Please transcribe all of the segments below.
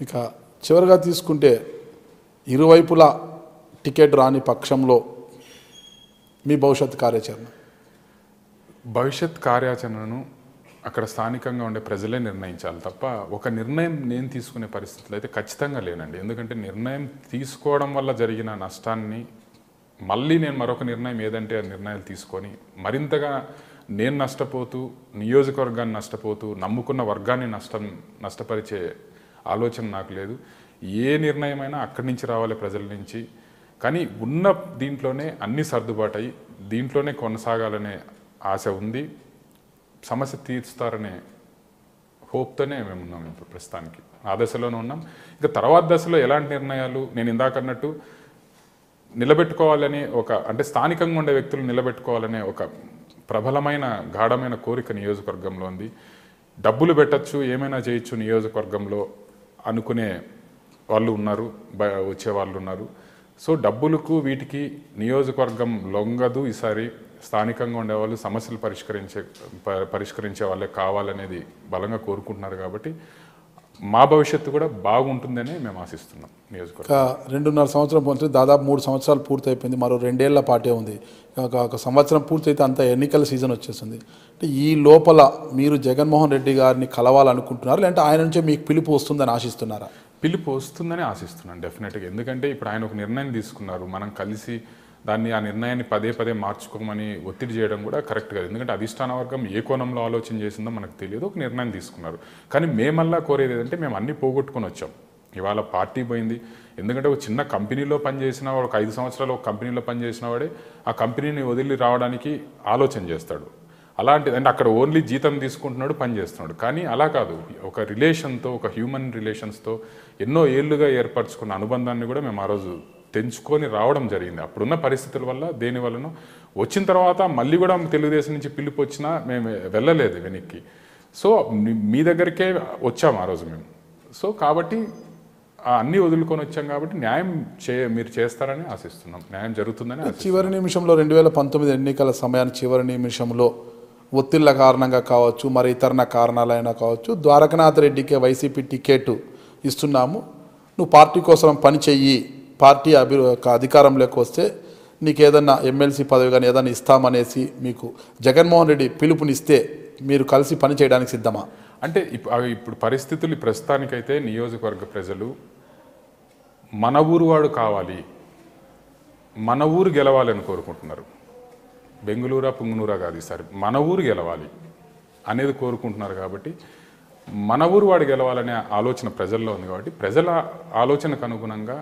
ఇక చివరిగా తీసుకుంటే ఇరువైపులా టికెట్ రాని పక్షంలో మీ భవిష్యత్ కార్యాచరణను అక్కడ స్థానికంగా ఉండే ప్రజలే నిర్ణయించాలి తప్ప ఒక నిర్ణయం నేను తీసుకునే పరిస్థితులు అయితే ఖచ్చితంగా లేనండి. ఎందుకంటే నిర్ణయం తీసుకోవడం వల్ల జరిగిన నష్టాన్ని మళ్ళీ నేను మరొక నిర్ణయం ఏదంటే ఆ నిర్ణయాలు తీసుకొని మరింతగా నేను నష్టపోతూ నియోజకవర్గాన్ని నష్టపోతూ నమ్ముకున్న వర్గాన్ని నష్టపరిచే ఆలోచన నాకు లేదు. ఏ నిర్ణయమైనా అక్కడి నుంచి రావాలి, ప్రజల నుంచి. కానీ ఉన్న దీంట్లోనే అన్నీ సర్దుబాటు అయ్యి దీంట్లోనే కొనసాగాలనే ఆశ ఉంది. సమస్య తీర్చుతారనే హోప్తోనే మేము ఉన్నాం. ఇప్పుడు ప్రస్తుతానికి ఆ దశలోనే ఉన్నాం. ఇక తర్వాత దశలో ఎలాంటి నిర్ణయాలు నేను ఇందాక అన్నట్టు నిలబెట్టుకోవాలని అంటే స్థానికంగా ఉండే వ్యక్తులు నిలబెట్టుకోవాలనే ఒక ప్రబలమైన గాఢమైన కోరిక నియోజకవర్గంలో ఉంది. డబ్బులు పెట్టచ్చు, ఏమైనా చేయొచ్చు నియోజకవర్గంలో అనుకునే వాళ్ళు ఉన్నారు, వచ్చే వాళ్ళు ఉన్నారు. సో డబ్బులకు వీటికి నియోజకవర్గం లొంగదు. ఈసారి స్థానికంగా ఉండేవాళ్ళు సమస్యలు పరిష్కరించే వాళ్ళే కావాలనేది బలంగా కోరుకుంటున్నారు. కాబట్టి మా భవిష్యత్తు కూడా బాగుంటుందని మేము ఆశిస్తున్నాం. నియోజకవర్గం 2.5 సంవత్సరం పోతే దాదాపు 3 సంవత్సరాలు పూర్తయిపోయింది. మరో 2 ఏళ్ల పాటే ఉంది. ఒక సంవత్సరం పూర్తయితే అంత ఎన్నికల సీజన్ వచ్చేస్తుంది. అంటే ఈ లోపల మీరు జగన్మోహన్ రెడ్డి గారిని కలవాలనుకుంటున్నారు, లేదంటే ఆయన నుంచే మీకు పిలుపు వస్తుందని ఆశిస్తున్నారా? పిలుపు వస్తుందని ఆశిస్తున్నాను డెఫినెట్గా. ఎందుకంటే ఇప్పుడు ఆయన ఒక నిర్ణయం తీసుకున్నారు, మనం కలిసి ఆ నిర్ణయాన్ని పదే మార్చుకోమని ఒత్తిడి చేయడం కూడా కరెక్ట్ కాదు. ఎందుకంటే అధిష్టాన వర్గం ఏ కోణంలో ఆలోచన చేసిందో మనకు తెలియదు. ఒక నిర్ణయం తీసుకున్నారు. కానీ మేమల్లా కోరేది ఏంటంటే మేము అన్నీ పోగొట్టుకొని వచ్చాం. ఇవాళ పార్టీ పోయింది. ఎందుకంటే ఒక చిన్న కంపెనీలో పనిచేసిన వాడు, ఒక 5 సంవత్సరాలు ఒక కంపెనీలో పనిచేసిన వాడే ఆ కంపెనీని వదిలి రావడానికి ఆలోచన చేస్తాడు. అలాంటిది అంటే అక్కడ ఓన్లీ జీతం తీసుకుంటున్నాడు, పని చేస్తున్నాడు. కానీ అలా కాదు, ఒక రిలేషన్తో, ఒక హ్యూమన్ రిలేషన్స్తో ఎన్నో ఏళ్ళుగా ఏర్పరచుకున్న అనుబంధాన్ని కూడా మేము ఆ రోజు తెంచుకొని రావడం జరిగింది. అప్పుడున్న పరిస్థితుల వల్ల దేని వలన వచ్చిన తర్వాత మళ్ళీ కూడా తెలుగుదేశం నుంచి పిలుపు వచ్చినా మేము వెళ్ళలేదు వెనక్కి. సో మీ దగ్గరికే వచ్చాము ఆ రోజు మేము. సో కాబట్టి అన్నీ వదులుకొని వచ్చాం కాబట్టి న్యాయం మీరు చేస్తారని ఆశిస్తున్నాం, న్యాయం జరుగుతుందని. చివరి నిమిషంలో 2019 ఎన్నికల సమయాన్ని చివరి నిమిషంలో ఒత్తిళ్ల కారణంగా కావచ్చు, మరి ఇతర కారణాలైనా కావచ్చు, ద్వారకనాథ్ రెడ్డికి వైసీపీ టికెట్ ఇస్తున్నాము, నువ్వు పార్టీ కోసం పని చెయ్యి, పార్టీ అధికారంలోకి వస్తే నీకు ఏదన్నా ఎమ్మెల్సీ పదవి కానీ ఏదైనా ఇస్తామనేసి మీకు జగన్మోహన్ రెడ్డి పిలుపునిస్తే మీరు కలిసి పని చేయడానికి సిద్ధమా? అంటే ఇప్పుడు పరిస్థితులు ప్రస్తుతానికైతే నియోజకవర్గ ప్రజలు మన ఊరు వాడు కావాలి, మన ఊరు గెలవాలి అని కోరుకుంటున్నారు. బెంగుళూరా పుంగనూరా కాదు, ఈసారి మన ఊరు గెలవాలి అనేది కోరుకుంటున్నారు. కాబట్టి మన ఊరు వాడు గెలవాలనే ఆలోచన ప్రజల్లో ఉంది. కాబట్టి ప్రజల ఆలోచనకు అనుగుణంగా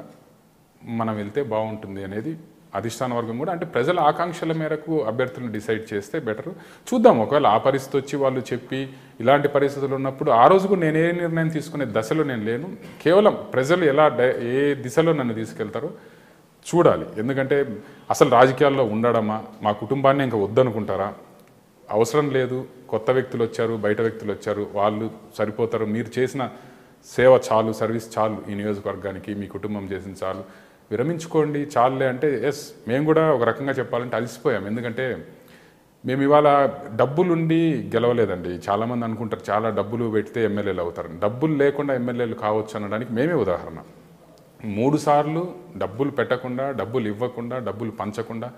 మనం వెళ్తే బాగుంటుంది అనేది అధిష్టాన వర్గం కూడా, అంటే ప్రజల ఆకాంక్షల మేరకు అభ్యర్థులను డిసైడ్ చేస్తే బెటర్. చూద్దాం, ఒకవేళ ఆ పరిస్థితి వచ్చి వాళ్ళు చెప్పి ఇలాంటి పరిస్థితులు ఉన్నప్పుడు ఆ రోజు కూడా నేను ఏ నిర్ణయం తీసుకునే దశలో నేను లేను. కేవలం ప్రజలు ఏ దిశలో నన్ను తీసుకెళ్తారో చూడాలి. ఎందుకంటే అసలు రాజకీయాల్లో ఉండడమా, మా కుటుంబాన్ని ఇంకా వద్దనుకుంటారా, అవసరం లేదు, కొత్త వ్యక్తులు వచ్చారు, బయట వ్యక్తులు వచ్చారు, వాళ్ళు సరిపోతారు, మీరు చేసిన సేవ చాలు, సర్వీస్ చాలు, ఈ నియోజకవర్గానికి మీ కుటుంబం చేసిన చాలు, విరమించుకోండి చాలులే అంటే ఎస్, మేము కూడా ఒక రకంగా చెప్పాలంటే అలసిపోయాం. ఎందుకంటే మేము ఇవాళ డబ్బులుండి గెలవలేదండి. చాలామంది అనుకుంటారు చాలా డబ్బులు పెడితే ఎమ్మెల్యేలు అవుతారని. డబ్బులు లేకుండా ఎమ్మెల్యేలు కావచ్చు అనడానికి మేమే ఉదాహరణ. 3 సార్లు డబ్బులు పెట్టకుండా, డబ్బులు ఇవ్వకుండా, డబ్బులు పంచకుండా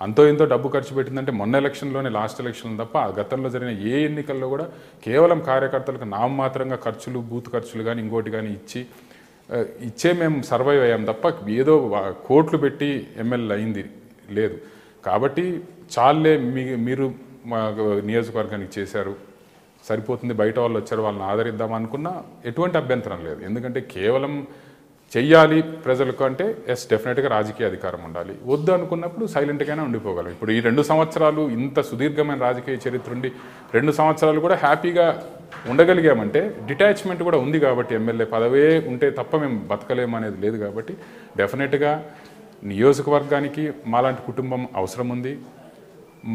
అంతో ఎంతో డబ్బు ఖర్చు పెట్టిందంటే మొన్న ఎలక్షన్లోనే, లాస్ట్ ఎలక్షన్ తప్ప గతంలో జరిగిన ఏ ఎన్నికల్లో కూడా కేవలం కార్యకర్తలకు నామమాత్రంగా ఖర్చులు, బూత్ ఖర్చులు కానీ ఇంకోటి కానీ ఇచ్చే మేము సర్వైవ్ అయ్యాం తప్ప ఏదో కోట్లు పెట్టి ఎమ్మెల్యే అయింది లేదు. కాబట్టి చాలే, మీరు మా నియోజకవర్గానికి చేశారు, సరిపోతుంది, బయట వాళ్ళు వచ్చారు, వాళ్ళని ఆదరిద్దాం అనుకున్నా ఎటువంటి అభ్యంతరం లేదు. ఎందుకంటే కేవలం చెయ్యాలి ప్రజలకు అంటే ఎస్, డెఫినెట్గా రాజకీయ అధికారం ఉండాలి. వద్దు అనుకున్నప్పుడు సైలెంట్గానే ఉండిపోగలం. ఇప్పుడు ఈ 2 సంవత్సరాలు ఇంత సుదీర్ఘమైన రాజకీయ చరిత్ర ఉండి 2 సంవత్సరాలు కూడా హ్యాపీగా ఉండగలిగామంటే డిటాచ్మెంట్ కూడా ఉంది. కాబట్టి ఎమ్మెల్యే పదవే ఉంటే తప్ప మేము బతకలేము అనేది లేదు. కాబట్టి డెఫినెట్గా నియోజకవర్గానికి మాలాంటి కుటుంబం అవసరం ఉంది.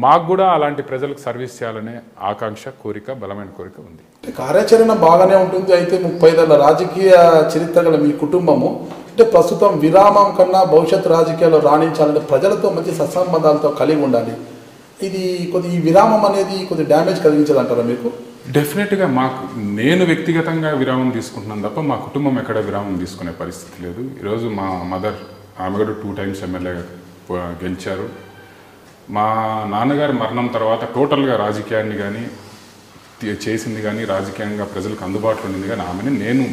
మాకు కూడా అలాంటి ప్రజలకు సర్వీస్ చేయాలనే ఆకాంక్ష, కోరిక, బలమైన కోరిక ఉంది. కార్యాచరణ బాగానే ఉంటుంది. అయితే 30 ఏళ్ల రాజకీయ చరిత్ర గల మీ కుటుంబము అంటే ప్రస్తుతం విరామం కన్నా భవిష్యత్తు రాజకీయాల్లో రాణించాలంటే ప్రజలతో మంచి సత్సంబంధాలతో కలిగి ఉండాలి. ఇది ఈ విరామం అనేది కొద్ది డ్యామేజ్ కలిగించదు అంటారా మీకు? డెఫినెట్గా నేను వ్యక్తిగతంగా విరామం తీసుకుంటున్నాను తప్ప మా కుటుంబం ఎక్కడ విరామం తీసుకునే పరిస్థితి లేదు. ఈరోజు మా మదర్, ఆమె కూడా 2 times ఎమ్మెల్యే గెలిచారు. మా నాన్నగారి మరణం తర్వాత టోటల్గా రాజకీయాన్ని కానీ చేసింది కానీ రాజకీయంగా ప్రజలకు అందుబాటులో ఉండింది కానీ ఆమెని నేను